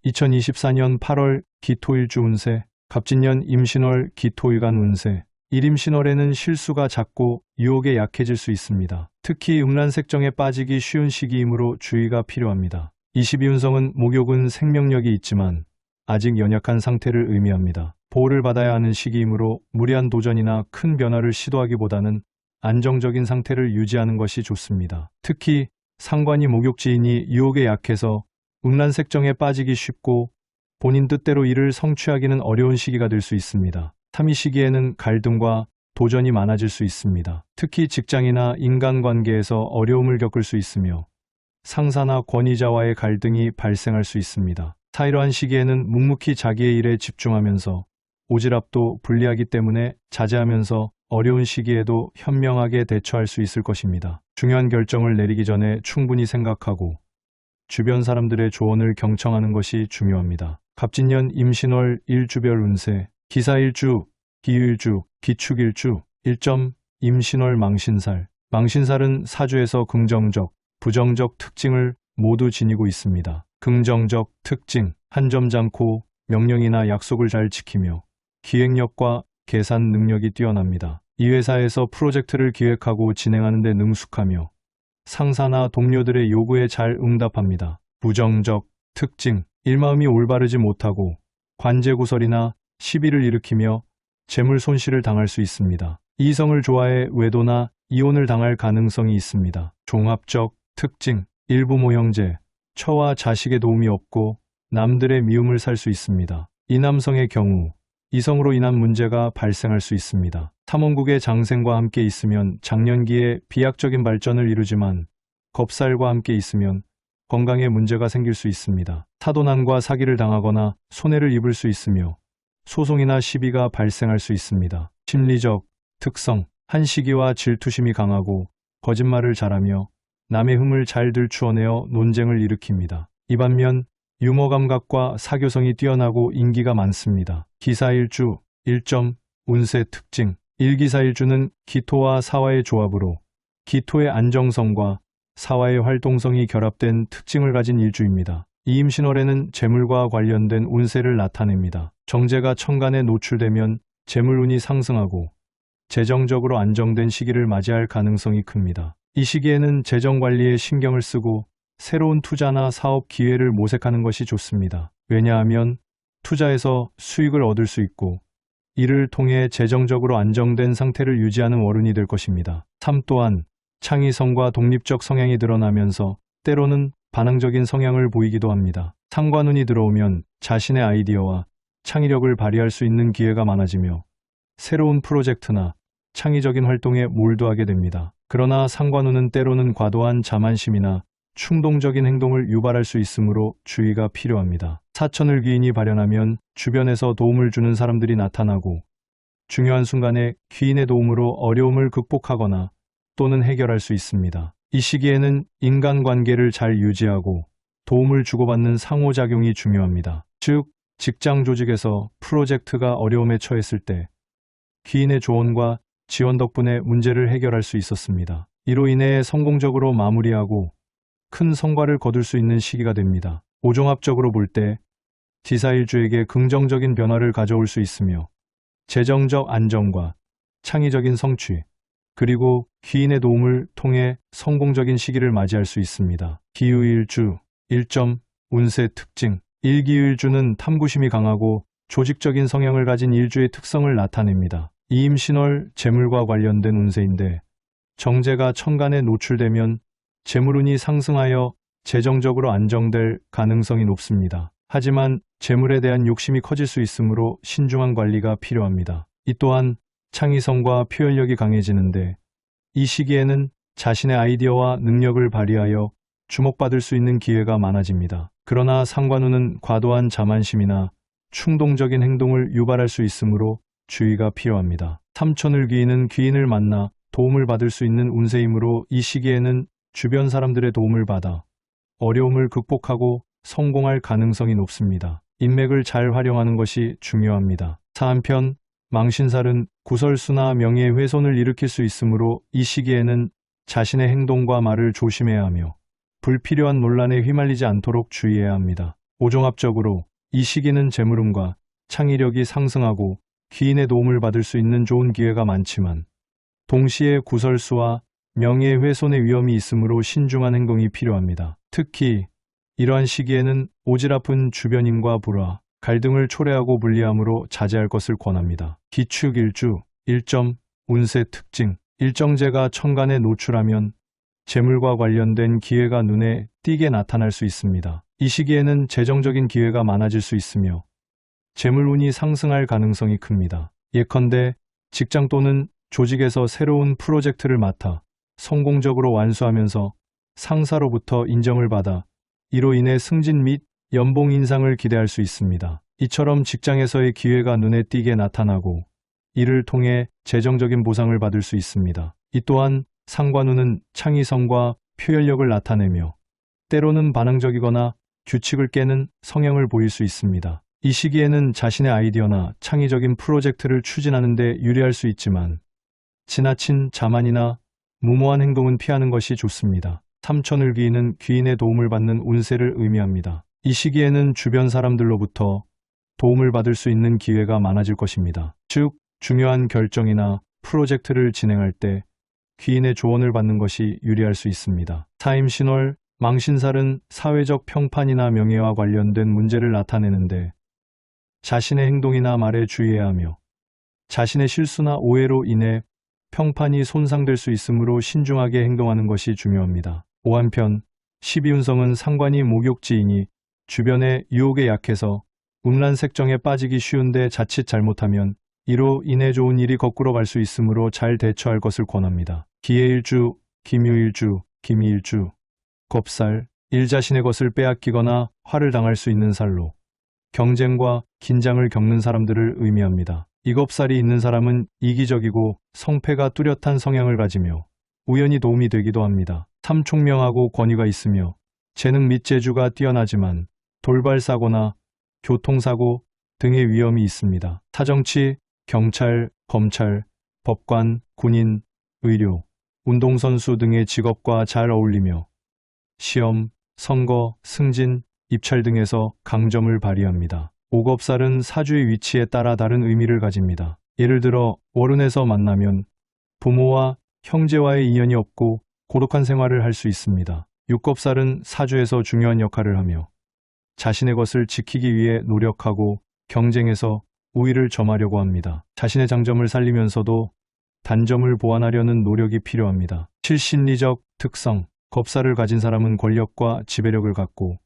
2024년 8월 기토일주 운세, 갑진년 임신월 기토일간 운세. 일임신월에는 실수가 잦고 유혹에 약해질 수 있습니다. 특히 음란색정에 빠지기 쉬운 시기이므로 주의가 필요합니다. 22운성은 목욕은 생명력이 있지만 아직 연약한 상태를 의미합니다. 보호를 받아야 하는 시기이므로 무리한 도전이나 큰 변화를 시도하기보다는 안정적인 상태를 유지하는 것이 좋습니다. 특히 상관이 목욕지이니 유혹에 약해서 음란색정에 빠지기 쉽고 본인 뜻대로 일을 성취하기는 어려운 시기가 될 수 있습니다. 3이 시기에는 갈등과 도전이 많아질 수 있습니다. 특히 직장이나 인간관계에서 어려움을 겪을 수 있으며 상사나 권위자와의 갈등이 발생할 수 있습니다. 이러한 시기에는 묵묵히 자기의 일에 집중하면서 오지랖도 분리하기 때문에 자제하면서 어려운 시기에도 현명하게 대처할 수 있을 것입니다. 중요한 결정을 내리기 전에 충분히 생각하고 주변 사람들의 조언을 경청하는 것이 중요합니다. 갑진년 임신월 일주별 운세, 기사일주, 기유일주, 기축일주, 1점 임신월 망신살. 망신살은 사주에서 긍정적, 부정적 특징을 모두 지니고 있습니다. 긍정적 특징, 한 점 잡고 명령이나 약속을 잘 지키며 기획력과 계산 능력이 뛰어납니다. 이 회사에서 프로젝트를 기획하고 진행하는 데 능숙하며 상사나 동료들의 요구에 잘 응답합니다. 부정적 특징, 일마음이 올바르지 못하고 관제구설이나 시비를 일으키며 재물 손실을 당할 수 있습니다. 이성을 좋아해 외도나 이혼을 당할 가능성이 있습니다. 종합적 특징, 일부모 형제, 처와 자식의 도움이 없고 남들의 미움을 살 수 있습니다. 이 남성의 경우 이성으로 인한 문제가 발생할 수 있습니다. 탐험국의 장생과 함께 있으면 장년기에 비약적인 발전을 이루지만 겁살과 함께 있으면 건강에 문제가 생길 수 있습니다. 사도난과 사기를 당하거나 손해를 입을 수 있으며 소송이나 시비가 발생할 수 있습니다. 심리적 특성, 한 시기와 질투심이 강하고 거짓말을 잘하며 남의 흠을 잘 들추어내어 논쟁을 일으킵니다. 이 반면 유머 감각과 사교성이 뛰어나고 인기가 많습니다. 기사일주, 1점 운세 특징, 일기사일주는 기토와 사화의 조합으로 기토의 안정성과 사화의 활동성이 결합된 특징을 가진 일주입니다. 이 임신월에는 재물과 관련된 운세를 나타냅니다. 정제가 천간에 노출되면 재물운이 상승하고 재정적으로 안정된 시기를 맞이할 가능성이 큽니다. 이 시기에는 재정관리에 신경을 쓰고 새로운 투자나 사업 기회를 모색하는 것이 좋습니다. 왜냐하면 투자에서 수익을 얻을 수 있고 이를 통해 재정적으로 안정된 상태를 유지하는 월운이 될 것입니다. 3 또한 창의성과 독립적 성향이 드러나면서 때로는 반항적인 성향을 보이기도 합니다. 상관운이 들어오면 자신의 아이디어와 창의력을 발휘할 수 있는 기회가 많아지며 새로운 프로젝트나 창의적인 활동에 몰두하게 됩니다. 그러나 상관운은 때로는 과도한 자만심이나 충동적인 행동을 유발할 수 있으므로 주의가 필요합니다. 사천을 귀인이 발현하면 주변에서 도움을 주는 사람들이 나타나고 중요한 순간에 귀인의 도움으로 어려움을 극복하거나 또는 해결할 수 있습니다. 이 시기에는 인간관계를 잘 유지하고 도움을 주고받는 상호작용이 중요합니다. 즉, 직장 조직에서 프로젝트가 어려움에 처했을 때 귀인의 조언과 지원 덕분에 문제를 해결할 수 있었습니다. 이로 인해 성공적으로 마무리하고 큰 성과를 거둘 수 있는 시기가 됩니다. 오종합적으로 볼 때 기사일주에게 긍정적인 변화를 가져올 수 있으며 재정적 안정과 창의적인 성취, 그리고 귀인의 도움을 통해 성공적인 시기를 맞이할 수 있습니다. 기유일주, 1점 운세 특징, 일기유일주는 탐구심이 강하고 조직적인 성향을 가진 일주의 특성을 나타냅니다. 이 임신월 재물과 관련된 운세인데 정제가 천간에 노출되면 재물운이 상승하여 재정적으로 안정될 가능성이 높습니다. 하지만 재물에 대한 욕심이 커질 수 있으므로 신중한 관리가 필요합니다. 이 또한 창의성과 표현력이 강해지는데 이 시기에는 자신의 아이디어와 능력을 발휘하여 주목받을 수 있는 기회가 많아집니다. 그러나 상관운은 과도한 자만심이나 충동적인 행동을 유발할 수 있으므로 주의가 필요합니다. 삼천을 귀인은 귀인을 만나 도움을 받을 수 있는 운세이므로 이 시기에는 주변 사람들의 도움을 받아 어려움을 극복하고 성공할 가능성이 높습니다. 인맥을 잘 활용하는 것이 중요합니다. 한편 망신살은 구설수나 명예훼손을 일으킬 수 있으므로 이 시기에는 자신의 행동과 말을 조심해야 하며 불필요한 논란에 휘말리지 않도록 주의해야 합니다. 오종합적으로 이 시기는 재물운과 창의력이 상승하고 귀인의 도움을 받을 수 있는 좋은 기회가 많지만 동시에 구설수와 명예훼손의 위험이 있으므로 신중한 행동이 필요합니다. 특히 이러한 시기에는 오지랖은 주변인과 불화, 갈등을 초래하고 불리함으로 자제할 것을 권합니다. 기축일주 1점 운세 특징 일정제가 천간에 노출하면 재물과 관련된 기회가 눈에 띄게 나타날 수 있습니다. 이 시기에는 재정적인 기회가 많아질 수 있으며 재물운이 상승할 가능성이 큽니다. 예컨대 직장 또는 조직에서 새로운 프로젝트를 맡아 성공적으로 완수하면서 상사로부터 인정을 받아 이로 인해 승진 및 연봉 인상을 기대할 수 있습니다. 이처럼 직장에서의 기회가 눈에 띄게 나타나고 이를 통해 재정적인 보상을 받을 수 있습니다. 이 또한 상관운은 창의성과 표현력을 나타내며 때로는 반항적이거나 규칙을 깨는 성향을 보일 수 있습니다. 이 시기에는 자신의 아이디어나 창의적인 프로젝트를 추진하는 데 유리할 수 있지만 지나친 자만이나 무모한 행동은 피하는 것이 좋습니다. 삼천을귀인은 귀인의 도움을 받는 운세를 의미합니다. 이 시기에는 주변 사람들로부터 도움을 받을 수 있는 기회가 많아질 것입니다. 즉, 중요한 결정이나 프로젝트를 진행할 때 귀인의 조언을 받는 것이 유리할 수 있습니다. 사임신월, 망신살은 사회적 평판이나 명예와 관련된 문제를 나타내는데 자신의 행동이나 말에 주의해야 하며 자신의 실수나 오해로 인해 평판이 손상될 수 있으므로 신중하게 행동하는 것이 중요합니다. 오한편, 12운성은 상관이 목욕지이니 주변의 유혹에 약해서 음란색정에 빠지기 쉬운데 자칫 잘못하면 이로 인해 좋은 일이 거꾸로 갈 수 있으므로 잘 대처할 것을 권합니다. 기해일주, 김유일주, 김이일주, 겁살, 일 자신의 것을 빼앗기거나 화를 당할 수 있는 살로 경쟁과 긴장을 겪는 사람들을 의미합니다. 이 겁살이 있는 사람은 이기적이고 성패가 뚜렷한 성향을 가지며 우연히 도움이 되기도 합니다. 삼총명하고 권위가 있으며 재능 및 재주가 뛰어나지만 돌발사고나 교통사고 등의 위험이 있습니다. 사정치, 경찰, 검찰, 법관, 군인, 의료, 운동선수 등의 직업과 잘 어울리며 시험, 선거, 승진, 입찰 등에서 강점을 발휘합니다. 오겁살은 사주의 위치에 따라 다른 의미를 가집니다. 예를 들어 월운에서 만나면 부모와 형제와의 인연이 없고 고독한 생활을 할 수 있습니다. 육겁살은 사주에서 중요한 역할을 하며 자신의 것을 지키기 위해 노력하고 경쟁에서 우위를 점하려고 합니다. 자신의 장점을 살리면서도 단점을 보완하려는 노력이 필요합니다. 실심리적 특성, 겁살을 가진 사람은 권력과 지배력을 갖고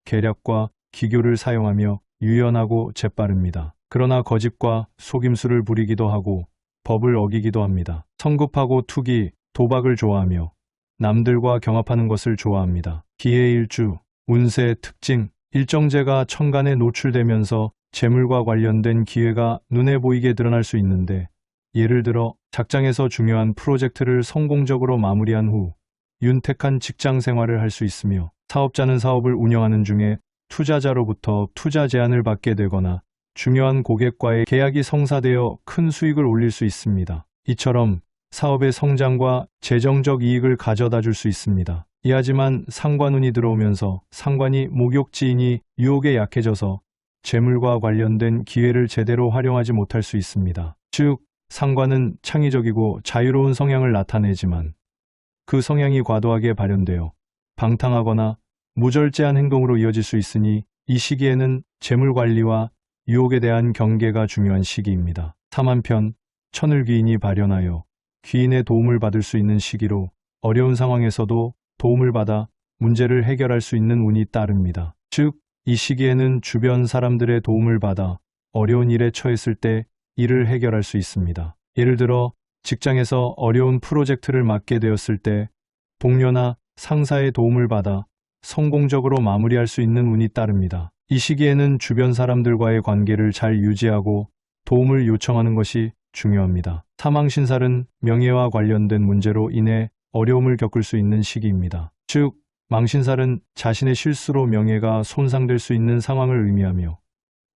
계략과 기교를 사용하며 유연하고 재빠릅니다. 그러나 거짓과 속임수를 부리기도 하고 법을 어기기도 합니다. 성급하고 투기, 도박을 좋아하며 남들과 경합하는 것을 좋아합니다. 기해일주, 운세 특징, 일정제가 천간에 노출되면서 재물과 관련된 기회가 눈에 보이게 드러날 수 있는데 예를 들어 작장에서 중요한 프로젝트를 성공적으로 마무리한 후 윤택한 직장 생활을 할 수 있으며 사업자는 사업을 운영하는 중에 투자자로부터 투자 제안을 받게 되거나 중요한 고객과의 계약이 성사되어 큰 수익을 올릴 수 있습니다. 이처럼 사업의 성장과 재정적 이익을 가져다 줄 수 있습니다. 이하지만 상관운이 들어오면서 상관이 목욕지이니 유혹에 약해져서 재물과 관련된 기회를 제대로 활용하지 못할 수 있습니다. 즉, 상관은 창의적이고 자유로운 성향을 나타내지만 그 성향이 과도하게 발현되어 방탕하거나 무절제한 행동으로 이어질 수 있으니 이 시기에는 재물 관리와 유혹에 대한 경계가 중요한 시기입니다. 3한편, 천을귀인이 발현하여 귀인의 도움을 받을 수 있는 시기로 어려운 상황에서도 도움을 받아 문제를 해결할 수 있는 운이 따릅니다. 즉, 이 시기에는 주변 사람들의 도움을 받아 어려운 일에 처했을 때 이를 해결할 수 있습니다. 예를 들어 직장에서 어려운 프로젝트를 맡게 되었을 때 동료나 상사의 도움을 받아 성공적으로 마무리할 수 있는 운이 따릅니다. 이 시기에는 주변 사람들과의 관계를 잘 유지하고 도움을 요청하는 것이 중요합니다. 사망신살은 명예와 관련된 문제로 인해 어려움을 겪을 수 있는 시기입니다. 즉, 망신살은 자신의 실수로 명예가 손상될 수 있는 상황을 의미하며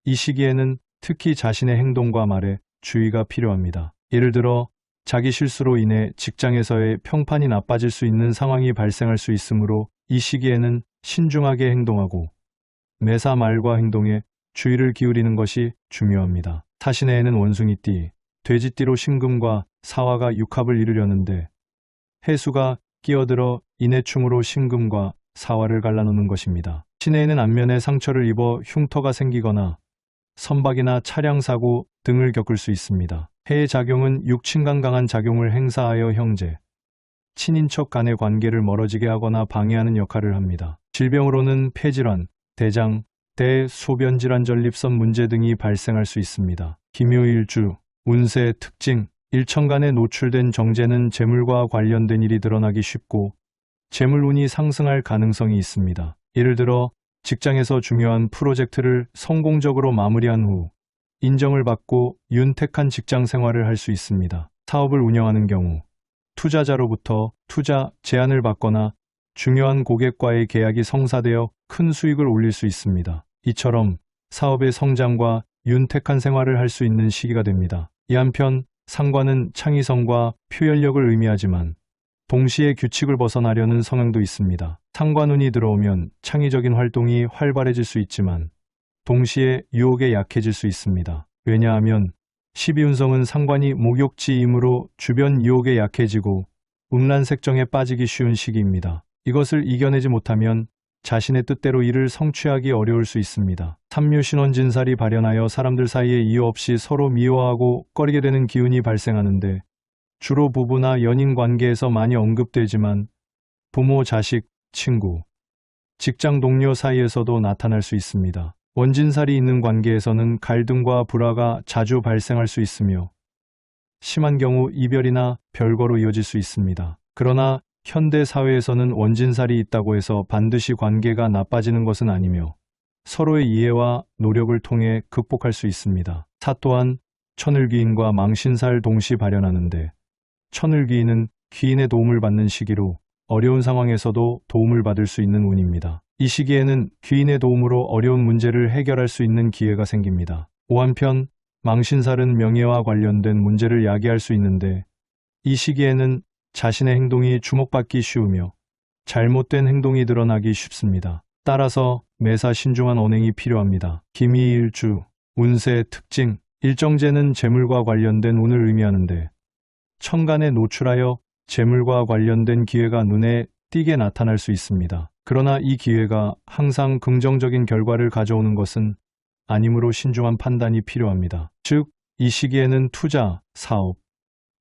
이 시기에는 특히 자신의 행동과 말에 주의가 필요합니다. 예를 들어 자기 실수로 인해 직장에서의 평판이 나빠질 수 있는 상황이 발생할 수 있으므로 이 시기에는 신중하게 행동하고 매사 말과 행동에 주의를 기울이는 것이 중요합니다. 타신해에는 원숭이띠, 돼지띠로 신금과 사화가 육합을 이루려는데 해수가 끼어들어 인해충으로 신금과 사화를 갈라놓는 것입니다. 신해에는 안면에 상처를 입어 흉터가 생기거나 선박이나 차량 사고 등을 겪을 수 있습니다. 해의 작용은 육친간 강한 작용을 행사하여 형제, 친인척 간의 관계를 멀어지게 하거나 방해하는 역할을 합니다. 질병으로는 폐질환, 대장, 대소변질환 전립선 문제 등이 발생할 수 있습니다. 기묘일주, 운세의 특징, 일천간에 노출된 정제는 재물과 관련된 일이 드러나기 쉽고 재물운이 상승할 가능성이 있습니다. 예를 들어 직장에서 중요한 프로젝트를 성공적으로 마무리한 후 인정을 받고 윤택한 직장 생활을 할 수 있습니다. 사업을 운영하는 경우 투자자로부터 투자 제안을 받거나 중요한 고객과의 계약이 성사되어 큰 수익을 올릴 수 있습니다. 이처럼 사업의 성장과 윤택한 생활을 할 수 있는 시기가 됩니다. 이 한편 상관은 창의성과 표현력을 의미하지만 동시에 규칙을 벗어나려는 성향도 있습니다. 상관운이 들어오면 창의적인 활동이 활발해질 수 있지만 동시에 유혹에 약해질 수 있습니다. 왜냐하면 12운성은 상관이 목욕지이므로 주변 유혹에 약해지고 음란색정에 빠지기 쉬운 시기입니다. 이것을 이겨내지 못하면 자신의 뜻대로 일을 성취하기 어려울 수 있습니다. 삼묘신원진살이 발현하여 사람들 사이에 이유 없이 서로 미워하고 꺼리게 되는 기운이 발생하는데 주로 부부나 연인 관계에서 많이 언급되지만 부모, 자식, 친구, 직장 동료 사이에서도 나타날 수 있습니다. 원진살이 있는 관계에서는 갈등과 불화가 자주 발생할 수 있으며 심한 경우 이별이나 별거로 이어질 수 있습니다. 그러나 현대 사회에서는 원진살이 있다고 해서 반드시 관계가 나빠지는 것은 아니며 서로의 이해와 노력을 통해 극복할 수 있습니다. 사 또한 천을귀인과 망신살 동시 발현하는데 천을귀인은 귀인의 도움을 받는 시기로 어려운 상황에서도 도움을 받을 수 있는 운입니다. 이 시기에는 귀인의 도움으로 어려운 문제를 해결할 수 있는 기회가 생깁니다. 오한편 망신살은 명예와 관련된 문제를 야기할 수 있는데 이 시기에는 자신의 행동이 주목받기 쉬우며 잘못된 행동이 드러나기 쉽습니다. 따라서 매사 신중한 언행이 필요합니다. 기미일주, 운세의 특징, 일정제는 재물과 관련된 운을 의미하는데 천간에 노출하여 재물과 관련된 기회가 눈에 띄게 나타날 수 있습니다. 그러나 이 기회가 항상 긍정적인 결과를 가져오는 것은 아니므로 신중한 판단이 필요합니다. 즉, 이 시기에는 투자, 사업,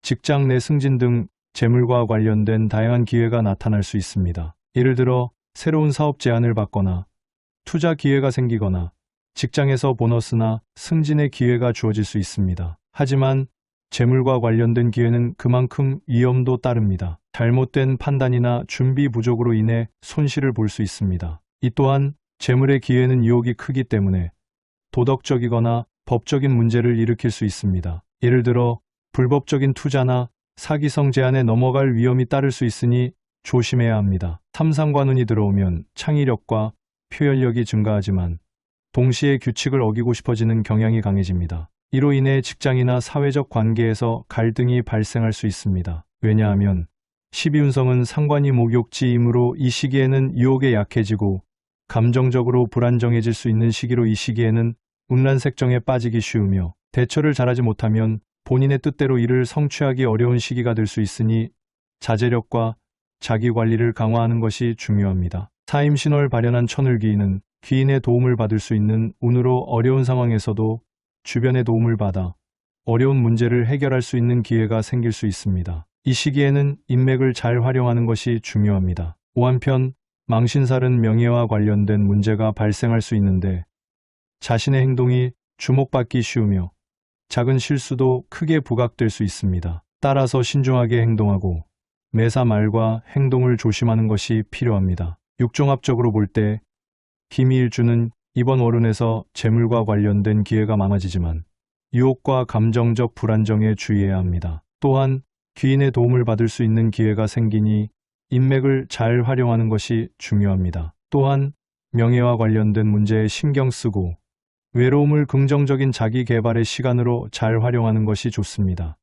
직장 내 승진 등 재물과 관련된 다양한 기회가 나타날 수 있습니다. 예를 들어 새로운 사업 제안을 받거나 투자 기회가 생기거나 직장에서 보너스나 승진의 기회가 주어질 수 있습니다. 하지만 재물과 관련된 기회는 그만큼 위험도 따릅니다. 잘못된 판단이나 준비 부족으로 인해 손실을 볼 수 있습니다. 이 또한 재물의 기회는 유혹이 크기 때문에 도덕적이거나 법적인 문제를 일으킬 수 있습니다. 예를 들어 불법적인 투자나 사기성 제안에 넘어갈 위험이 따를 수 있으니 조심해야 합니다. 삼상관운이 들어오면 창의력과 표현력이 증가하지만 동시에 규칙을 어기고 싶어지는 경향이 강해집니다. 이로 인해 직장이나 사회적 관계에서 갈등이 발생할 수 있습니다. 왜냐하면 12운성은 상관이 목욕지이므로 이 시기에는 유혹에 약해지고 감정적으로 불안정해질 수 있는 시기로 이 시기에는 음란색정에 빠지기 쉬우며 대처를 잘하지 못하면 본인의 뜻대로 일을 성취하기 어려운 시기가 될 수 있으니 자제력과 자기관리를 강화하는 것이 중요합니다. 사임신월 발현한 천을귀인은 귀인의 도움을 받을 수 있는 운으로 어려운 상황에서도 주변의 도움을 받아 어려운 문제를 해결할 수 있는 기회가 생길 수 있습니다. 이 시기에는 인맥을 잘 활용하는 것이 중요합니다. 오한편 망신살은 명예와 관련된 문제가 발생할 수 있는데 자신의 행동이 주목받기 쉬우며 작은 실수도 크게 부각될 수 있습니다. 따라서 신중하게 행동하고 매사 말과 행동을 조심하는 것이 필요합니다. 육종합적으로 볼 때 기미일주는 이번 월운에서 재물과 관련된 기회가 많아지지만 유혹과 감정적 불안정에 주의해야 합니다. 또한 귀인의 도움을 받을 수 있는 기회가 생기니 인맥을 잘 활용하는 것이 중요합니다. 또한 명예와 관련된 문제에 신경 쓰고 외로움을 긍정적인 자기 개발의 시간으로 잘 활용하는 것이 좋습니다.